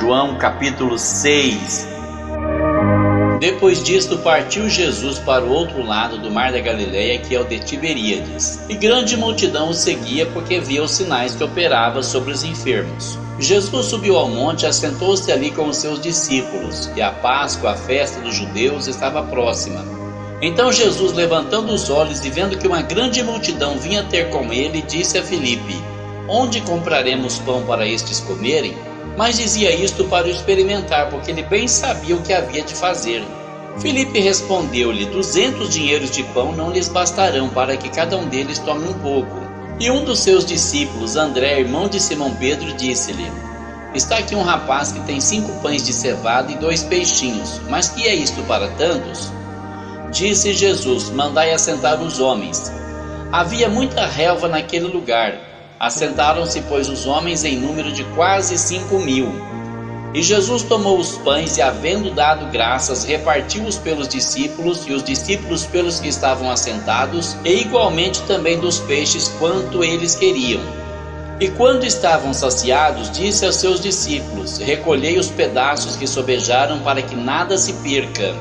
João capítulo 6. Depois disto partiu Jesus para o outro lado do mar da Galileia, que é o de Tiberíades. E grande multidão o seguia, porque via os sinais que operava sobre os enfermos. Jesus subiu ao monte e assentou-se ali com os seus discípulos, e a Páscoa, a festa dos judeus, estava próxima. Então Jesus, levantando os olhos e vendo que uma grande multidão vinha ter com ele, disse a Filipe: Onde compraremos pão para estes comerem? Mas dizia isto para o experimentar, porque ele bem sabia o que havia de fazer. Filipe respondeu-lhe: 200 dinheiros de pão não lhes bastarão para que cada um deles tome um pouco. E um dos seus discípulos, André, irmão de Simão Pedro, disse-lhe: Está aqui um rapaz que tem 5 pães de cevada e 2 peixinhos, mas que é isto para tantos? Disse Jesus: Mandai assentar os homens. Havia muita relva naquele lugar. Assentaram-se, pois, os homens em número de quase 5.000. E Jesus tomou os pães e, havendo dado graças, repartiu-os pelos discípulos, e os discípulos pelos que estavam assentados, e igualmente também dos peixes, quanto eles queriam. E quando estavam saciados, disse aos seus discípulos: Recolhei os pedaços que sobejaram, para que nada se perca.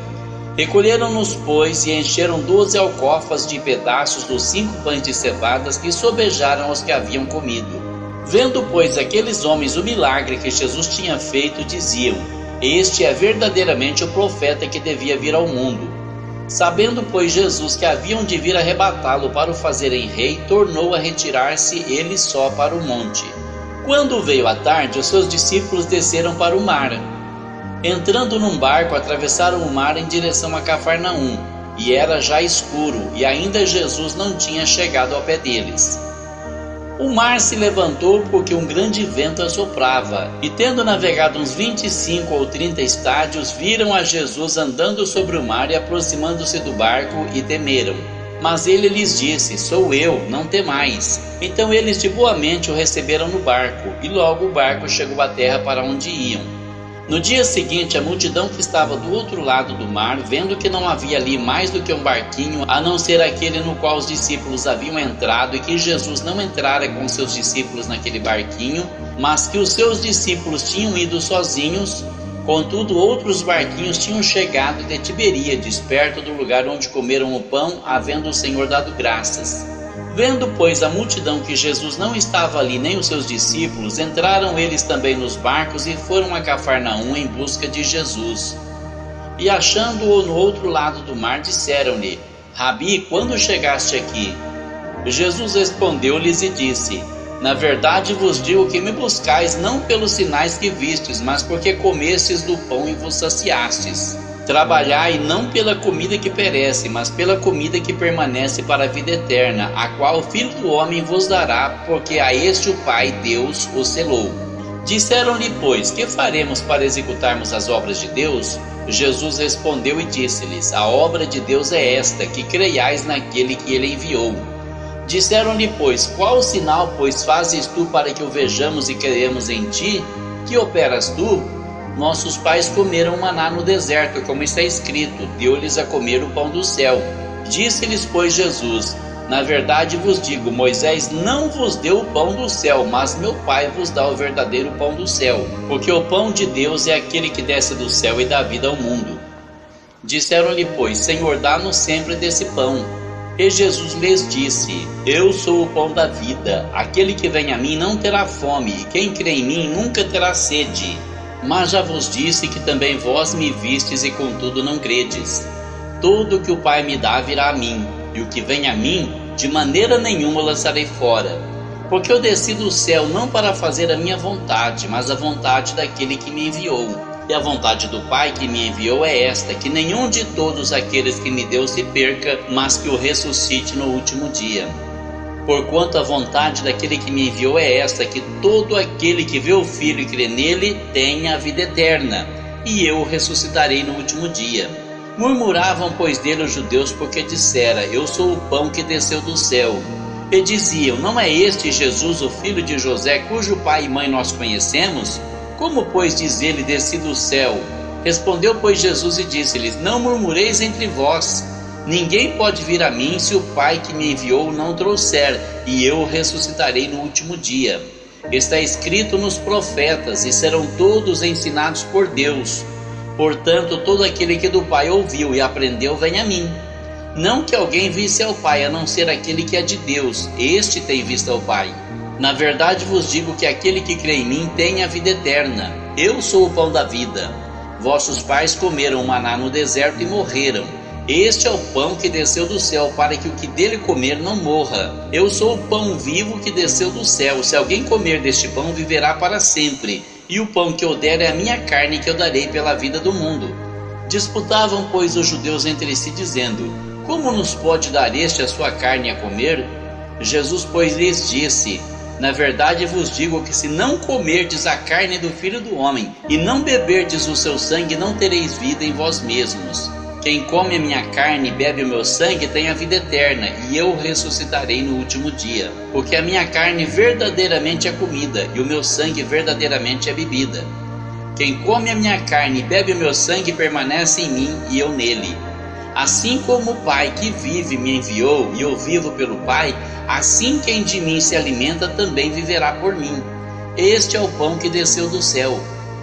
Recolheram-nos, pois, e encheram 12 alcofas de pedaços dos 5 pães de cevadas que sobejaram aos que haviam comido. Vendo, pois, aqueles homens o milagre que Jesus tinha feito, diziam: Este é verdadeiramente o profeta que devia vir ao mundo. Sabendo, pois, Jesus que haviam de vir arrebatá-lo para o fazerem rei, tornou a retirar-se ele só para o monte. Quando veio a tarde, os seus discípulos desceram para o mar. Entrando num barco, atravessaram o mar em direção a Cafarnaum, e era já escuro, e ainda Jesus não tinha chegado ao pé deles. O mar se levantou porque um grande vento assoprava, e tendo navegado uns 25 ou 30 estádios, viram a Jesus andando sobre o mar e aproximando-se do barco, e temeram. Mas ele lhes disse: Sou eu, não temais. Então eles de boa mente o receberam no barco, e logo o barco chegou à terra para onde iam. No dia seguinte, a multidão que estava do outro lado do mar, vendo que não havia ali mais do que um barquinho, a não ser aquele no qual os discípulos haviam entrado, e que Jesus não entrara com seus discípulos naquele barquinho, mas que os seus discípulos tinham ido sozinhos, contudo outros barquinhos tinham chegado de Tiberíades, perto do lugar onde comeram o pão, havendo o Senhor dado graças. Vendo, pois, a multidão que Jesus não estava ali nem os seus discípulos, entraram eles também nos barcos e foram a Cafarnaum em busca de Jesus. E achando-o no outro lado do mar, disseram-lhe: Rabi, quando chegaste aqui? Jesus respondeu-lhes e disse: Na verdade vos digo que me buscais não pelos sinais que vistes, mas porque comestes do pão e vos saciastes. Trabalhai não pela comida que perece, mas pela comida que permanece para a vida eterna, a qual o Filho do Homem vos dará, porque a este o Pai, Deus, o selou. Disseram-lhe, pois: Que faremos para executarmos as obras de Deus? Jesus respondeu e disse-lhes: A obra de Deus é esta, que creiais naquele que ele enviou. Disseram-lhe, pois: Qual sinal, pois, fazes tu para que o vejamos e creiamos em ti? Que operas tu? Nossos pais comeram maná no deserto, como está escrito: Deu-lhes a comer o pão do céu. Disse-lhes, pois, Jesus: Na verdade vos digo, Moisés não vos deu o pão do céu, mas meu Pai vos dá o verdadeiro pão do céu. Porque o pão de Deus é aquele que desce do céu e dá vida ao mundo. Disseram-lhe, pois: Senhor, dá-nos sempre desse pão. E Jesus lhes disse: Eu sou o pão da vida. Aquele que vem a mim não terá fome, e quem crê em mim nunca terá sede. Mas já vos disse que também vós me vistes e contudo não credes. Todo o que o Pai me dá virá a mim, e o que vem a mim, de maneira nenhuma lançarei fora. Porque eu desci do céu não para fazer a minha vontade, mas a vontade daquele que me enviou. E a vontade do Pai que me enviou é esta, que nenhum de todos aqueles que me deu se perca, mas que o ressuscite no último dia. Porquanto a vontade daquele que me enviou é esta, que todo aquele que vê o Filho e crê nele tenha a vida eterna, e eu o ressuscitarei no último dia. Murmuravam, pois, dele os judeus, porque dissera: Eu sou o pão que desceu do céu. E diziam: Não é este Jesus, o filho de José, cujo pai e mãe nós conhecemos? Como, pois, diz ele: Desci do céu? Respondeu, pois, Jesus e disse-lhes: Não murmureis entre vós. Ninguém pode vir a mim se o Pai que me enviou não trouxer, e eu o ressuscitarei no último dia. Está escrito nos profetas, e serão todos ensinados por Deus. Portanto, todo aquele que do Pai ouviu e aprendeu vem a mim. Não que alguém visse ao Pai, a não ser aquele que é de Deus, este tem visto ao Pai. Na verdade vos digo que aquele que crê em mim tem a vida eterna. Eu sou o pão da vida. Vossos pais comeram o maná no deserto e morreram. Este é o pão que desceu do céu, para que o que dele comer não morra. Eu sou o pão vivo que desceu do céu. Se alguém comer deste pão, viverá para sempre. E o pão que eu der é a minha carne, que eu darei pela vida do mundo. Disputavam, pois, os judeus entre si, dizendo: como nos pode dar este a sua carne a comer? Jesus, pois, lhes disse: na verdade vos digo que se não comerdes a carne do Filho do Homem, e não beberdes o seu sangue, não tereis vida em vós mesmos. Quem come a minha carne e bebe o meu sangue tem a vida eterna, e eu o ressuscitarei no último dia. Porque a minha carne verdadeiramente é comida, e o meu sangue verdadeiramente é bebida. Quem come a minha carne e bebe o meu sangue permanece em mim, e eu nele. Assim como o Pai que vive me enviou, e eu vivo pelo Pai, assim quem de mim se alimenta também viverá por mim. Este é o pão que desceu do céu.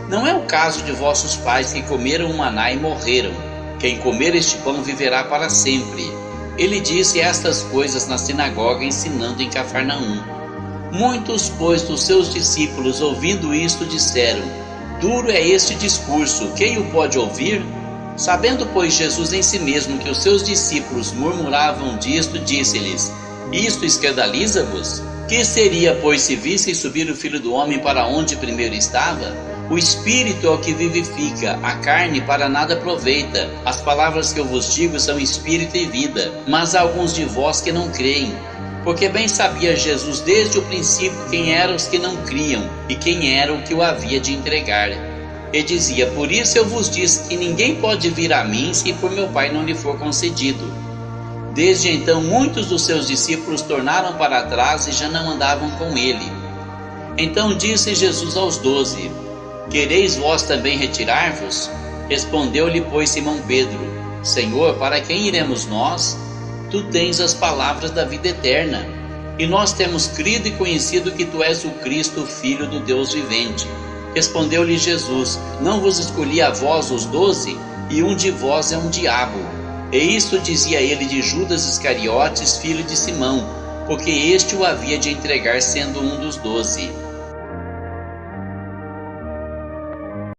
Não é o caso de vossos pais que comeram o maná e morreram. Quem comer este pão viverá para sempre. Ele disse estas coisas na sinagoga, ensinando em Cafarnaum. Muitos, pois, dos seus discípulos, ouvindo isto, disseram: duro é este discurso, quem o pode ouvir? Sabendo, pois, Jesus em si mesmo que os seus discípulos murmuravam disto, disse-lhes: isto escandaliza-vos? Que seria, pois, se visseis subir o Filho do Homem para onde primeiro estava? O Espírito é o que vivifica, a carne para nada aproveita. As palavras que eu vos digo são Espírito e vida, mas há alguns de vós que não creem. Porque bem sabia Jesus desde o princípio quem eram os que não criam, e quem era o que o havia de entregar. E dizia: por isso eu vos disse que ninguém pode vir a mim se por meu Pai não lhe for concedido. Desde então muitos dos seus discípulos tornaram para trás e já não andavam com ele. Então disse Jesus aos 12: quereis vós também retirar-vos? Respondeu-lhe, pois, Simão Pedro: Senhor, para quem iremos nós? Tu tens as palavras da vida eterna, e nós temos crido e conhecido que tu és o Cristo, o Filho do Deus vivente. Respondeu-lhe Jesus: não vos escolhi a vós os 12, e um de vós é um diabo. E isto dizia ele de Judas Iscariotes, filho de Simão, porque este o havia de entregar, sendo um dos 12.